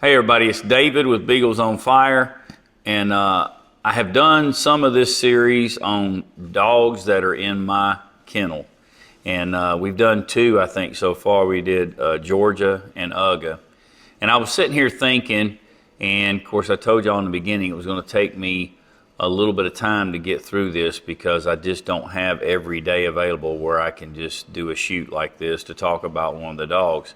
Hey everybody, it's David with Beagles on Fire, and I have done some of this series on dogs that are in my kennel, and we've done two, I think, so far. We did Georgia and Uga, and I was sitting here thinking, and of course I told y'all in the beginning it was going to take me a little bit of time to get through this because I just don't have every day available where I can just do a shoot like this to talk about one of the dogs.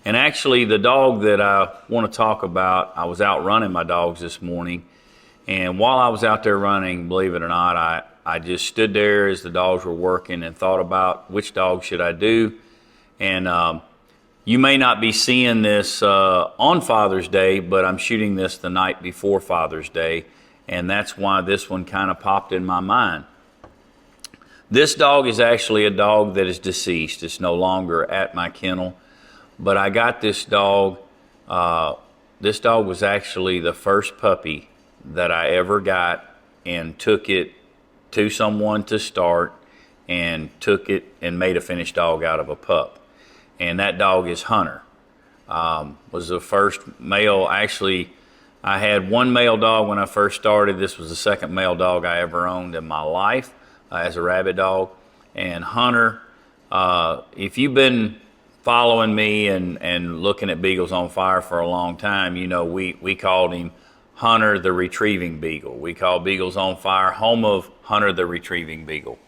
And actually, the dog that I want to talk about, I was out running my dogs this morning, and while I was out there running, believe it or not, I just stood there as the dogs were working and thought about which dog should I do. And you may not be seeing this on Father's Day, but I'm shooting this the night before Father's Day, and that's why this one kind of popped in my mind. This dog is actually a dog that is deceased. It's no longer at my kennel. But I got this dog. This dog was actually the first puppy that I ever got and took it to someone to start and took it and made a finished dog out of a pup. And that dog is Hunter. Was the first male. Actually, I had one male dog when I first started. This was the second male dog I ever owned in my life as a rabbit dog. And Hunter, if you've been following me and looking at Beagles on Fire for a long time, you know we called him Hunter the Retrieving Beagle. We call Beagles on Fire home of Hunter the Retrieving Beagle.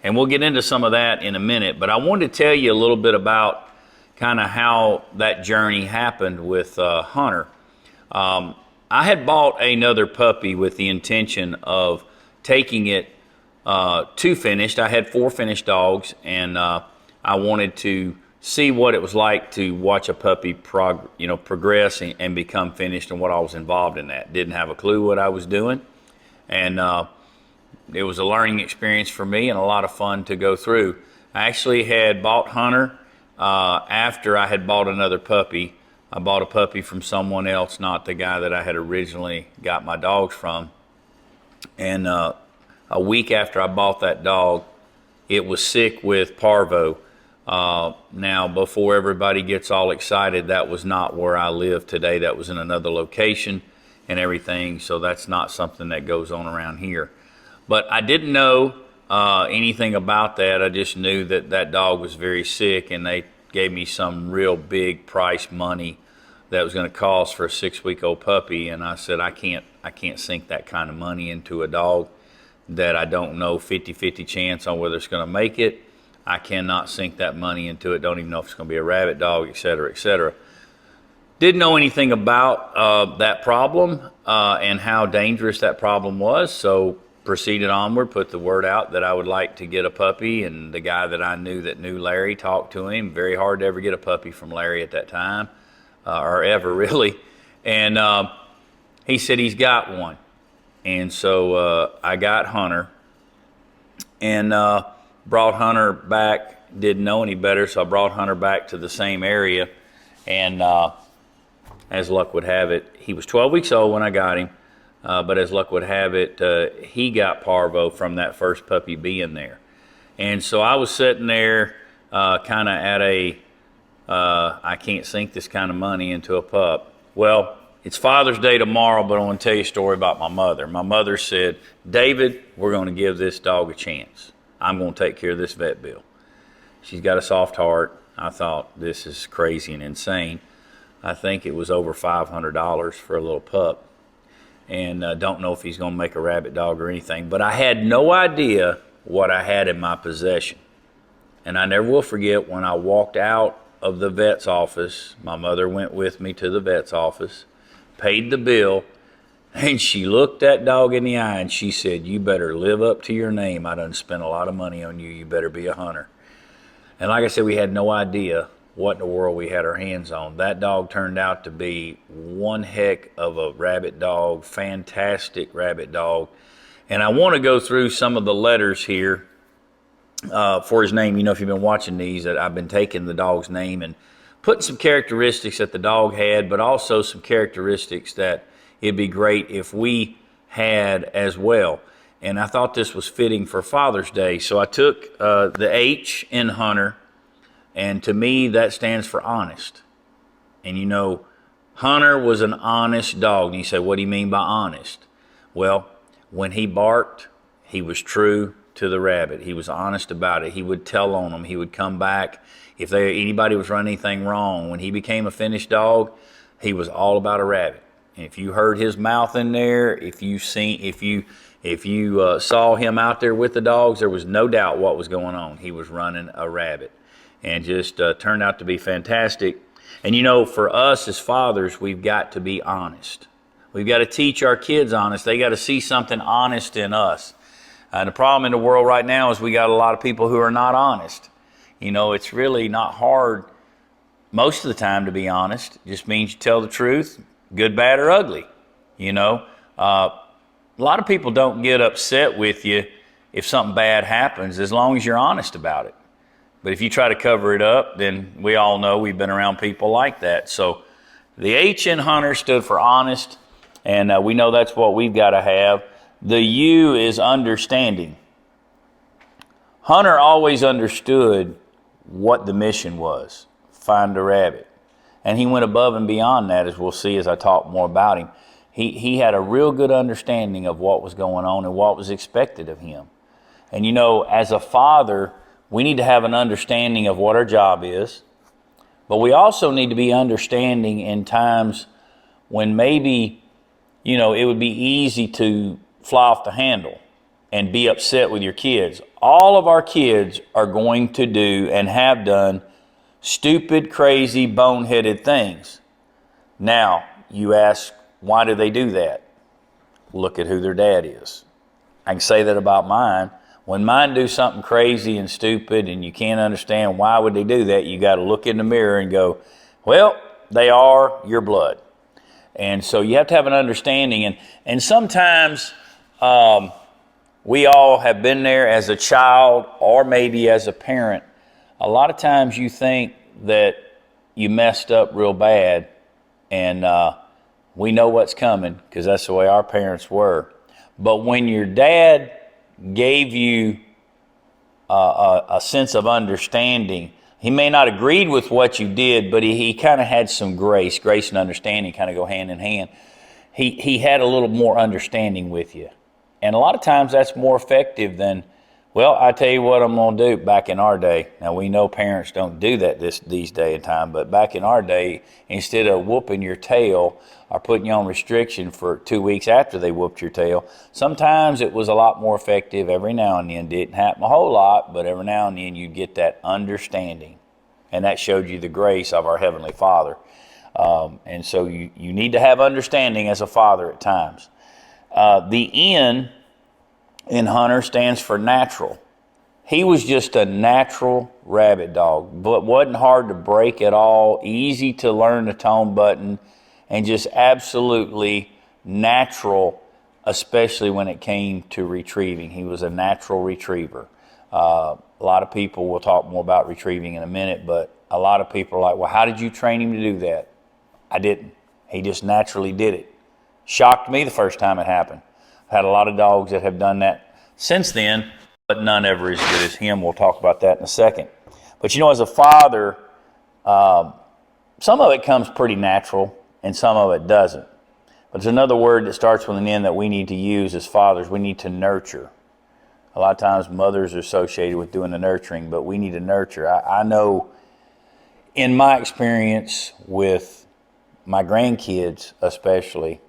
And we'll get into some of that in a minute, but I wanted to tell you a little bit about kind of how that journey happened with Hunter. I had bought another puppy with the intention of taking it to finished. I had 4 finished dogs, and I wanted to see what it was like to watch a puppy progress and become finished and what I was involved in that. Didn't have a clue what I was doing, and it was a learning experience for me and a lot of fun to go through. I actually had bought Hunter after I had bought another puppy. I bought a puppy from someone else, not the guy that I had originally got my dogs from. And a week after I bought that dog, it was sick with parvo. Now, before everybody gets all excited, that was not where I live today. That was in another location and everything, so that's not something that goes on around here. But I didn't know anything about that. I just knew that that dog was very sick, and they gave me some real big price money that was going to cost for a 6-week-old puppy, and I said, I can't sink that kind of money into a dog that I don't know 50-50 chance on whether it's going to make it. I cannot sink that money into it. Don't even know if it's going to be a rabbit dog, et cetera, et cetera. Didn't know anything about that problem and how dangerous that problem was, so proceeded onward, put the word out that I would like to get a puppy, and the guy that I knew that knew Larry talked to him. Very hard to ever get a puppy from Larry at that time, or ever really. And he said he's got one. And so I got Hunter, and brought Hunter back. Didn't know any better, so I brought Hunter back to the same area, and as luck would have it, he was 12 weeks old when I got him, but as luck would have it, he got parvo from that first puppy being there. And so I was sitting there kind of at a I can't sink this kind of money into a pup. Well, it's Father's Day tomorrow, but I want to tell you a story about my mother. My mother said, David, we're going to give this dog a chance. I'm going to take care of this vet bill. She's got a soft heart. I thought, this is crazy and insane. I think it was over $500 for a little pup. And don't know if he's going to make a rabbit dog or anything. But I had no idea what I had in my possession. And I never will forget when I walked out of the vet's office. My mother went with me to the vet's office, paid the bill, and she looked that dog in the eye and she said, you better live up to your name. I done spent a lot of money on you. You better be a Hunter. And like I said, we had no idea what in the world we had our hands on. That dog turned out to be one heck of a rabbit dog, fantastic rabbit dog. And I want to go through some of the letters here for his name. You know, if you've been watching these, that I've been taking the dog's name and putting some characteristics that the dog had, but also some characteristics that it'd be great if we had as well. And I thought this was fitting for Father's Day. So I took the H in Hunter, and to me that stands for honest. And you know, Hunter was an honest dog. And you say, what do you mean by honest? Well, when he barked, he was true to the rabbit. He was honest about it. He would tell on them. He would come back. If anybody was running anything wrong, when he became a finished dog, he was all about a rabbit. And if you heard his mouth in there, if you saw him out there with the dogs, there was no doubt what was going on. He was running a rabbit, and just turned out to be fantastic. And you know, for us as fathers, we've got to be honest. We've got to teach our kids honest. They got to see something honest in us. The problem in the world right now is we got a lot of people who are not honest. You know, it's really not hard most of the time to be honest. It just means you tell the truth, good, bad, or ugly. You know, a lot of people don't get upset with you if something bad happens, as long as you're honest about it. But if you try to cover it up, then we all know, we've been around people like that. So the H in Hunter stood for honest, and we know that's what we've got to have. The U is understanding. Hunter always understood what the mission was, find a rabbit. And he went above and beyond that, as we'll see as I talk more about him. He had a real good understanding of what was going on and what was expected of him. And you know, as a father, we need to have an understanding of what our job is, but we also need to be understanding in times when maybe, you know, it would be easy to fly off the handle and be upset with your kids. All of our kids are going to do and have done stupid, crazy, boneheaded things. Now, you ask, why do they do that? Look at who their dad is. I can say that about mine. When mine do something crazy and stupid and you can't understand why would they do that, you got to look in the mirror and go, well, they are your blood. And so you have to have an understanding. And sometimes we all have been there as a child or maybe as a parent. A lot of times you think that you messed up real bad, and we know what's coming because that's the way our parents were. But when your dad gave you a sense of understanding, he may not agreed with what you did, but he kind of had some grace. Grace and understanding kind of go hand in hand. He had a little more understanding with you. And a lot of times that's more effective than, well, I tell you what I'm going to do. Back in our day, now we know parents don't do that these day and time, but back in our day, instead of whooping your tail or putting you on restriction for 2 weeks after they whooped your tail, sometimes it was a lot more effective. Every now and then, didn't happen a whole lot, but every now and then you'd get that understanding. And that showed you the grace of our Heavenly Father. And so you need to have understanding as a father at times. The N in Hunter stands for natural. He was just a natural rabbit dog, but wasn't hard to break at all, easy to learn the tone button, and just absolutely natural, especially when it came to retrieving. He was a natural retriever. A lot of people, will talk more about retrieving in a minute, but a lot of people are like, well, how did you train him to do that? I didn't. He just naturally did it. Shocked me the first time it happened. I've had a lot of dogs that have done that since then, but none ever as good as him. We'll talk about that in a second. But you know, as a father, some of it comes pretty natural and some of it doesn't. But there's another word that starts with an N that we need to use as fathers. We need to nurture. A lot of times mothers are associated with doing the nurturing, but we need to nurture. I know in my experience with my grandkids especially,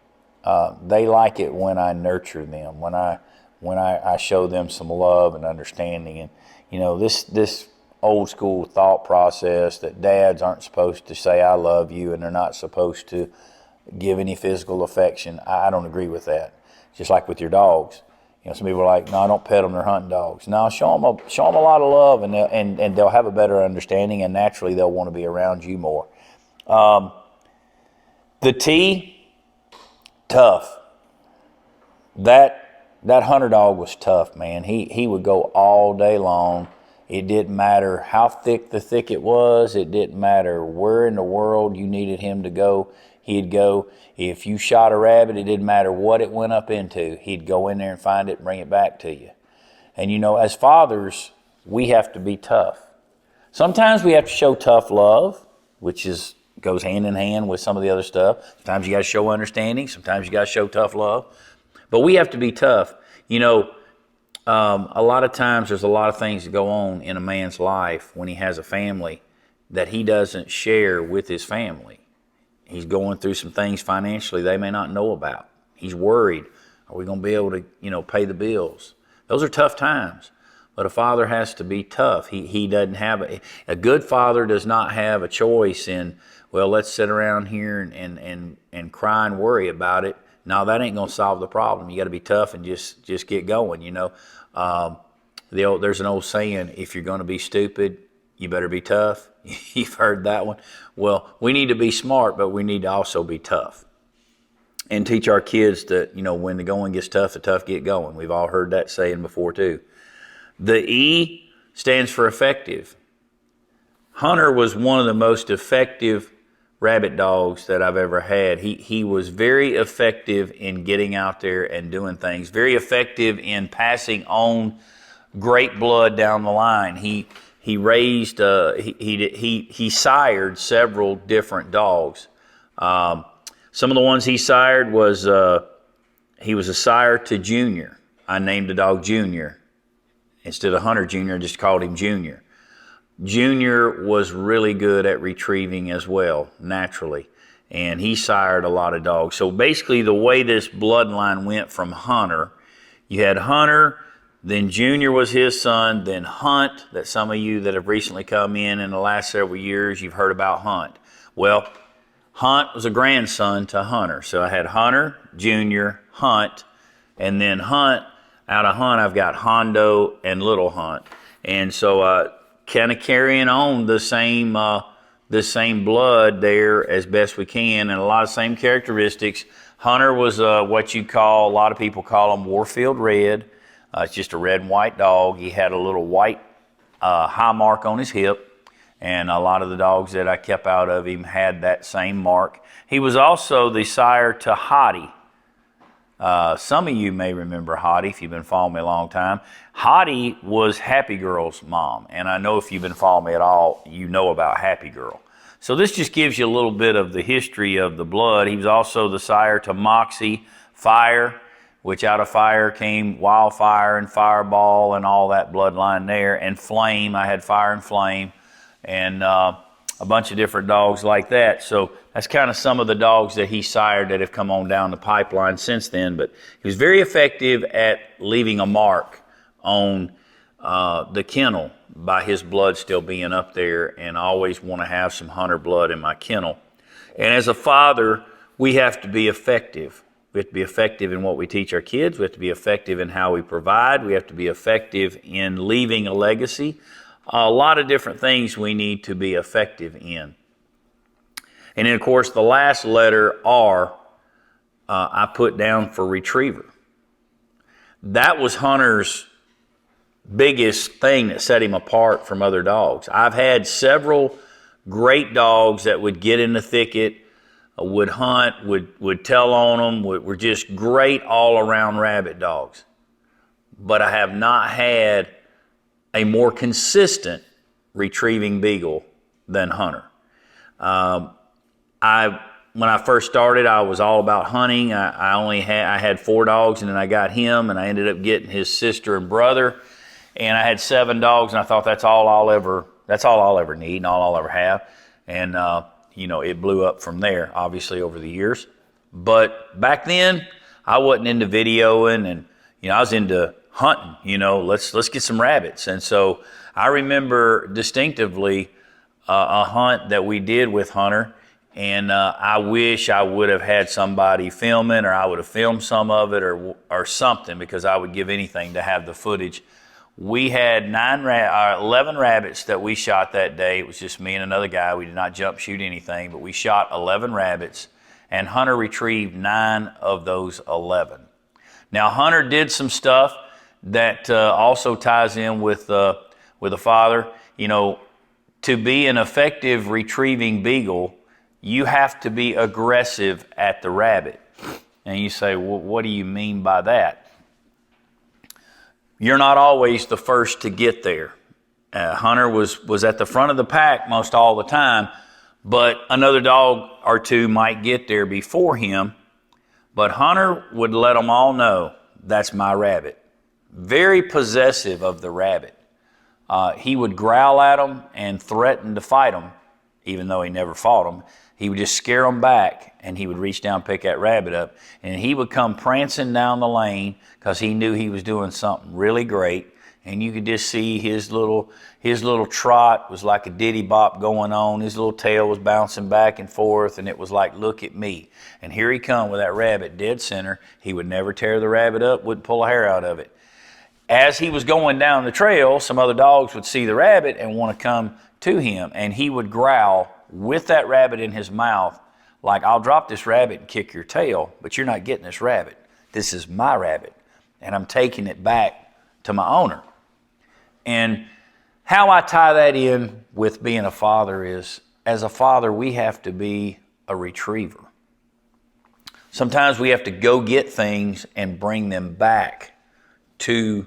they like it when I nurture them, when I show them some love and understanding. And you know, this old school thought process that dads aren't supposed to say I love you and they're not supposed to give any physical affection, I don't agree with that. Just like with your dogs. You know, some people are like, no, I don't pet them, they're hunting dogs. No, show them a lot of love, and they'll have a better understanding, and naturally they'll want to be around you more. The T, tough. That hunter dog was tough, man. He would go all day long. It didn't matter how thick the thicket was. It didn't matter where in the world you needed him to go. He'd go. If you shot a rabbit, it didn't matter what it went up into. He'd go in there and find it and bring it back to you. And you know, as fathers, we have to be tough. Sometimes we have to show tough love, which is goes hand in hand with some of the other stuff. Sometimes you got to show understanding. Sometimes you got to show tough love. But we have to be tough. You know, a lot of times there's a lot of things that go on in a man's life when he has a family that he doesn't share with his family. He's going through some things financially they may not know about. He's worried. Are we going to be able to, pay the bills? Those are tough times. But a father has to be tough. He doesn't have a good father does not have a choice in, well, let's sit around here and cry and worry about it. No, that ain't gonna solve the problem. You got to be tough and just get going. There's an old saying: if you're going to be stupid, you better be tough. You've heard that one. Well, we need to be smart, but we need to also be tough and teach our kids that when the going gets tough, the tough get going. We've all heard that saying before too. The E stands for effective. Hunter was one of the most effective rabbit dogs that I've ever had. He was very effective in getting out there and doing things. Very effective in passing on great blood down the line. He raised he sired several different dogs. Some of the ones he sired was he was a sire to Junior. I named the dog Junior. Instead of Hunter Jr., I just called him Junior. Junior was really good at retrieving as well, naturally, and he sired a lot of dogs. So basically the way this bloodline went from Hunter, you had Hunter, then Junior was his son, then Hunt, that some of you that have recently come in the last several years, you've heard about Hunt. Well, Hunt was a grandson to Hunter. So I had Hunter, Junior, Hunt, and then Hunt. Out of Hunt, I've got Hondo and Little Hunt. And so kind of carrying on the same blood there as best we can, and a lot of same characteristics. Hunter was what you call, a lot of people call him Warfield Red. It's just a red and white dog. He had a little white high mark on his hip, and a lot of the dogs that I kept out of him had that same mark. He was also the sire to Hottie. Some of you may remember Hottie if you've been following me a long time. Hottie was Happy Girl's mom, and I know if you've been following me at all, you know about Happy Girl. So this just gives you a little bit of the history of the blood. He was also the sire to Moxie, Fire, which out of Fire came Wildfire and Fireball and all that bloodline there, and Flame. I had Fire and Flame, and a bunch of different dogs like that. So that's kind of some of the dogs that he sired that have come on down the pipeline since then. But he was very effective at leaving a mark on the kennel by his blood still being up there, and I always want to have some Hunter blood in my kennel. And as a father, we have to be effective. We have to be effective in what we teach our kids. We have to be effective in how we provide. We have to be effective in leaving a legacy. A lot of different things we need to be effective in. And then, of course, the last letter, R, I put down for retriever. That was Hunter's biggest thing that set him apart from other dogs. I've had several great dogs that would get in the thicket, would hunt, would tell on them, were just great all-around rabbit dogs. But I have not had a more consistent retrieving beagle than Hunter. When I first started, I was all about hunting. I had 4 dogs, and then I got him, and I ended up getting his sister and brother, and I had 7 dogs, and I thought that's all I'll ever need and all I'll ever have. And it blew up from there, obviously over the years. But back then, I wasn't into videoing, and I was into hunting. Let's get some rabbits. And so I remember distinctively a hunt that we did with Hunter. And I wish I would have had somebody filming, or I would have filmed some of it, or something, because I would give anything to have the footage. We had 11 rabbits that we shot that day. It was just me and another guy. We did not jump shoot anything, but we shot 11 rabbits, and Hunter retrieved 9 of those 11. Now, Hunter did some stuff that also ties in with the father. To be an effective retrieving beagle, you have to be aggressive at the rabbit. And you say, well, what do you mean by that? You're not always the first to get there. Hunter was at the front of the pack most all the time, But another dog or two might get there before him. But Hunter would let them all know, that's my rabbit. Very possessive of the rabbit. He would growl at them and threaten to fight them, even though he never fought them. He would just scare them back, and he would reach down and pick that rabbit up. And he would come prancing down the lane because he knew he was doing something really great. And you could just see his little trot was like a diddy bop going on. His little tail was bouncing back and forth, and it was like, look at me. And here he come with that rabbit dead center. He would never tear the rabbit up, wouldn't pull a hair out of it. As he was going down the trail, some other dogs would see the rabbit and want to come to him, and he would growl with that rabbit in his mouth, like, I'll drop this rabbit and kick your tail, but you're not getting this rabbit. This is my rabbit, and I'm taking it back to my owner. And how I tie that in with being a father is, as a father, we have to be a retriever. Sometimes we have to go get things and bring them back to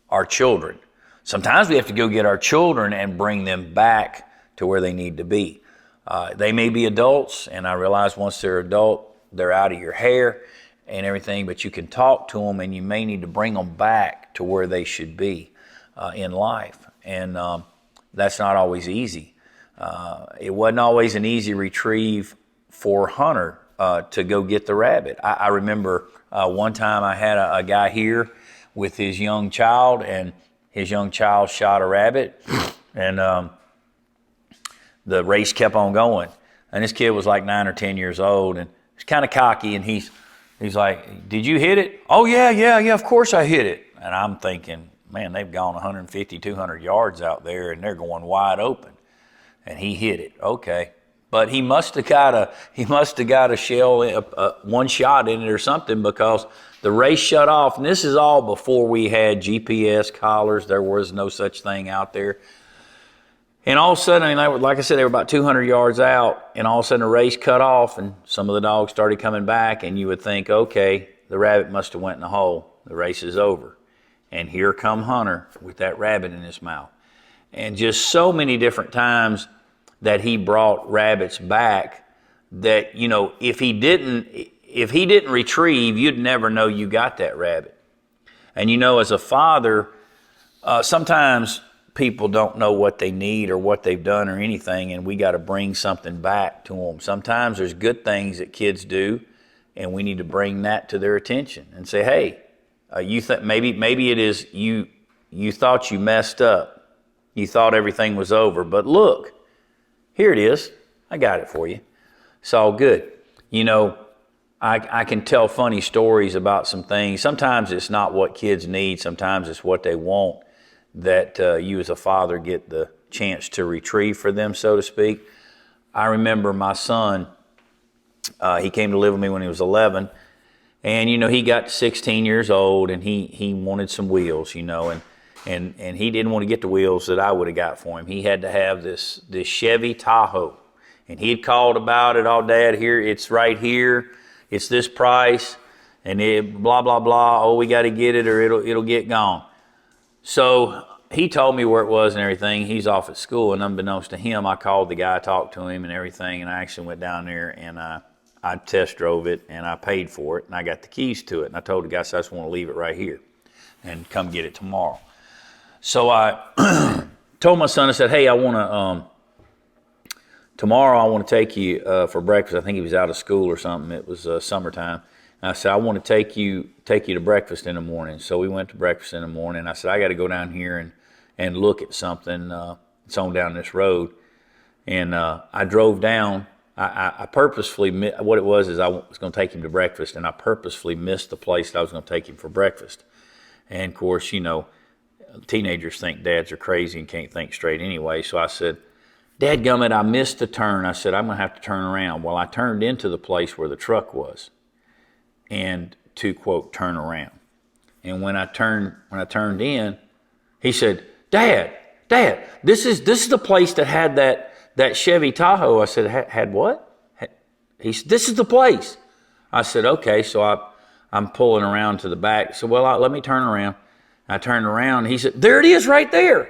our children. Sometimes we have to go get our children and bring them back to where they need to be. They may be adults, and I realize once they're adult, they're out of your hair and everything, but you can talk to them, and you may need to bring them back to where they should be in life. And that's not always easy. It wasn't always an easy retrieve for Hunter to go get the rabbit. I remember one time I had a guy here with his young child, and his young child shot a rabbit, and the race kept on going. And this kid was like 9 or 10 years old, and he's kind of cocky, and he's like, did you hit it? Oh, yeah, of course I hit it. And I'm thinking, man, they've gone 150, 200 yards out there, and they're going wide open. And he hit it. Okay. But he must have got a shell, one shot in it or something, because the race shut off. And this is all before we had GPS collars. There was no such thing out there. And all of a sudden, I mean, like I said, they were about 200 yards out, and all of a sudden the race cut off, and some of the dogs started coming back, and you would think, okay, the rabbit must have went in the hole. The race is over. And here come Hunter with that rabbit in his mouth. And just so many different times that he brought rabbits back that, you know, if he didn't retrieve, you'd never know you got that rabbit. And you know, as a father, sometimes people don't know what they need or what they've done or anything, and we got to bring something back to them. Sometimes there's good things that kids do, and we need to bring that to their attention and say, hey, maybe it is you thought you messed up. You thought everything was over, but look, here it is. I got it for you. It's all good. You know, I can tell funny stories about some things. Sometimes it's not what kids need. Sometimes it's what they want that you as a father get the chance to retrieve for them, so to speak. I remember my son, he came to live with me when he was 11. And, you know, he got 16 years old, and he wanted some wheels, you know, and he didn't want to get the wheels that I would have got for him. He had to have this Chevy Tahoe. And he had called about it, oh, Dad, here, it's right here. It's this price, and it blah, blah, blah. Oh, we got to get it or it'll get gone. So he told me where it was and everything. He's off at school, and unbeknownst to him, I called the guy, talked to him and everything, and I actually went down there, and I test drove it, and I paid for it, and I got the keys to it. And I told the guy, I said, I just want to leave it right here and come get it tomorrow. So I told my son, I said, hey, tomorrow I want to take you for breakfast. I think he was out of school or something. It was summertime. And I said, I want to take you to breakfast in the morning. So we went to breakfast in the morning. I said, I got to go down here and look at something. It's on down this road. And I drove down. I purposefully, what it was is I was going to take him to breakfast, and I purposefully missed the place that I was going to take him for breakfast. And, of course, you know, teenagers think dads are crazy and can't think straight anyway. So I said, Dadgummit, I missed the turn. I said, I'm going to have to turn around. Well, I turned into the place where the truck was, and to, quote, turn around. And when I turned in, he said, Dad, this is the place that had that Chevy Tahoe. I said, had what? He said, this is the place. I said, okay. So I'm pulling around to the back. So, well, let me turn around. I turned around, and he said, there it is right there.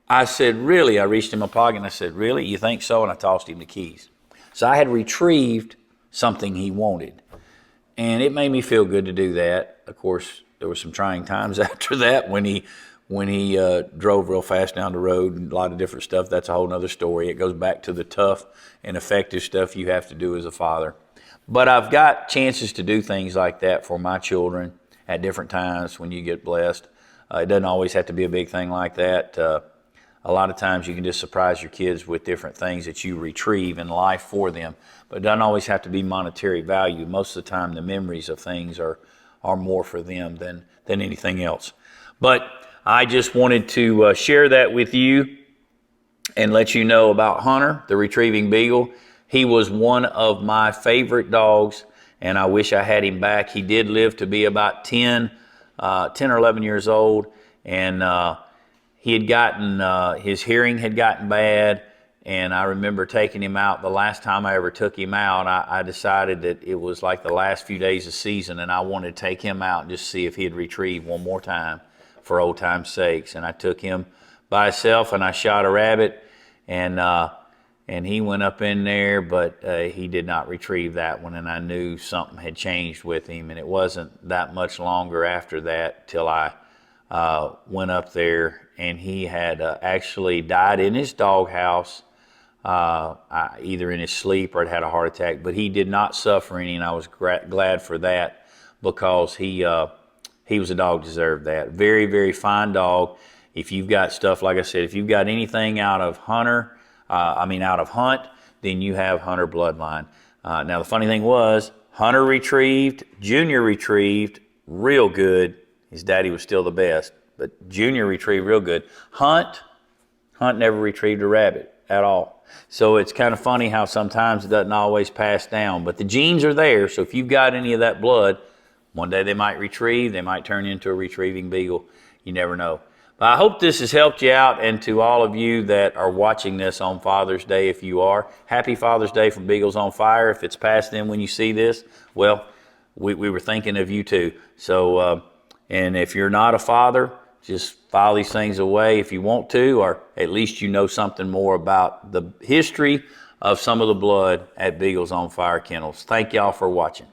I said, really? I reached in my pocket, and I said, really? You think so? And I tossed him the keys. So I had retrieved something he wanted. And it made me feel good to do that. Of course, there were some trying times after that when he drove real fast down the road and a lot of different stuff. That's a whole nother story. It goes back to the tough and effective stuff you have to do as a father. But I've got chances to do things like that for my children at different times when you get blessed. It doesn't always have to be a big thing like that. A lot of times you can just surprise your kids with different things that you retrieve in life for them. But it doesn't always have to be monetary value. Most of the time the memories of things are more for them than anything else. But I just wanted to share that with you and let you know about Hunter, the retrieving beagle. He was one of my favorite dogs, and I wish I had him back. He did live to be about 10 or 11 years old, and he had gotten, his hearing had gotten bad, and I remember taking him out. The last time I ever took him out, I decided that it was like the last few days of season, and I wanted to take him out and just see if he'd retrieve one more time for old time's sakes. And I took him by himself, and I shot a rabbit, and he went up in there, but he did not retrieve that one, and I knew something had changed with him. And it wasn't that much longer after that till I went up there, and he had actually died in his doghouse, either in his sleep or had a heart attack. But he did not suffer any, and I was glad for that, because he was a dog that deserved that. Very, very fine dog. If you've got stuff, like I said, if you've got anything out of Hunt, then you have Hunter bloodline. Now the funny thing was, Hunter retrieved, Junior retrieved real good. His daddy was still the best, but Junior retrieved real good. Hunt never retrieved a rabbit at all. So it's kind of funny how sometimes it doesn't always pass down, but the genes are there. So if you've got any of that blood, one day they might retrieve, they might turn into a retrieving beagle. You never know. But I hope this has helped you out, and to all of you that are watching this on Father's Day, if you are, happy Father's Day from Beagles on Fire. If it's past then when you see this, well, we were thinking of you too. So, and if you're not a father, just file these things away if you want to, or at least you know something more about the history of some of the blood at Beagles on Fire Kennels. Thank y'all for watching.